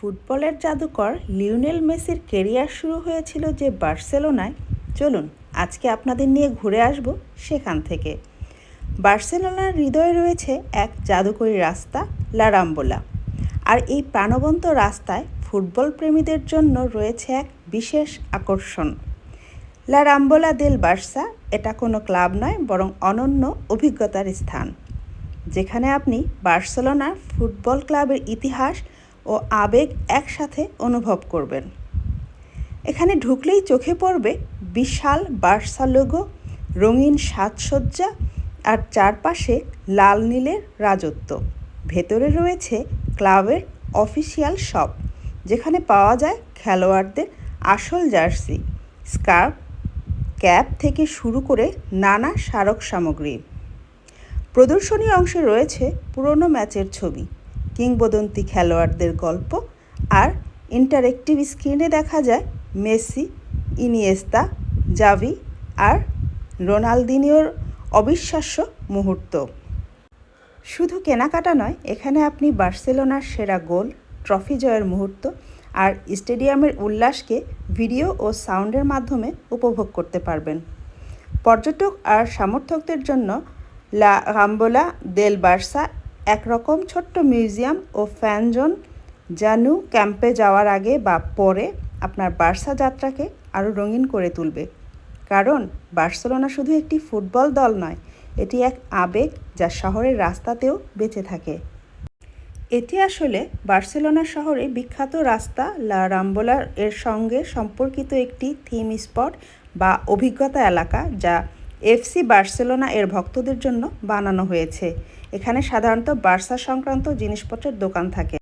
ফুটবলের জাদুকর লিওনেল মেসির কেরিয়ার শুরু হয়েছিল যে বার্সেলোনায়। চলুন আজকে আপনাদের নিয়ে ঘুরে আসব সেখান থেকে। বার্সেলোনার হৃদয়ে রয়েছে এক জাদুকরী রাস্তা, লা রাম্বোলা। আর এই প্রাণবন্ত রাস্তায় ফুটবল প্রেমীদের জন্য রয়েছে এক বিশেষ আকর্ষণ। লা রাম্বোলা দেল বার্সা এটা কোনো ক্লাব নয়, বরং অনন্য অভিজ্ঞতার স্থান, যেখানে আপনি বার্সেলোনার ফুটবল ক্লাবের ইতিহাস ও আবেগ একসাথে অনুভব করবেন। এখানে ঢুকলেই চোখে পড়বে বিশাল বার্সা লোগো, রঙিন সাজসজ্জা আর চারপাশে লাল নীলের রাজত্ব। ভেতরে রয়েছে ক্লাবের অফিসিয়াল শপ, যেখানে পাওয়া যায় খেলোয়াড়দের আসল জার্সি, স্কার্ফ, ক্যাপ থেকে শুরু করে নানা স্মারক সামগ্রী। প্রদর্শনী অংশে রয়েছে পুরনো ম্যাচের ছবি, কিংবদন্তি খেলোয়াড়দের গল্প আর ইন্টারেক্টিভ স্ক্রিনে দেখা যায় মেসি, ইনিয়েস্তা, জাভি আর রোনালদিনিওর অবিশ্বাস্য মুহূর্ত। শুধু কেনাকাটা নয়, এখানে আপনি বার্সেলোনার সেরা গোল, ট্রফি জয়ের মুহূর্ত আর স্টেডিয়ামের উল্লাসকে ভিডিও ও সাউন্ডের মাধ্যমে উপভোগ করতে পারবেন। পর্যটক আর সমর্থকদের জন্য লা রাম্বোলা দেল বার্সা একরকম ছোট্ট মিউজিয়াম ও ফ্যান জোন, যা ন্যু ক্যাম্পে যাওয়ার আগে বা পরে আপনার বার্সা যাত্রাকে আরও রঙিন করে তুলবে। কারণ বার্সেলোনা শুধু একটি ফুটবল দল নয়, এটি এক আবেগ যা শহরের রাস্তাতেও বেঁচে থাকে। এটি আসলে বার্সেলোনা শহরে বিখ্যাত রাস্তা লা রাম্বোলা এর সঙ্গে সম্পর্কিত একটি থিম স্পট বা অভিজ্ঞতা এলাকা, যা এফসি বার্সেলোনা এর ভক্তদের জন্য বানানো হয়েছে। এখানে সাধারণত বার্সা সংক্রান্ত জিনিসপত্রের দোকান থাকে।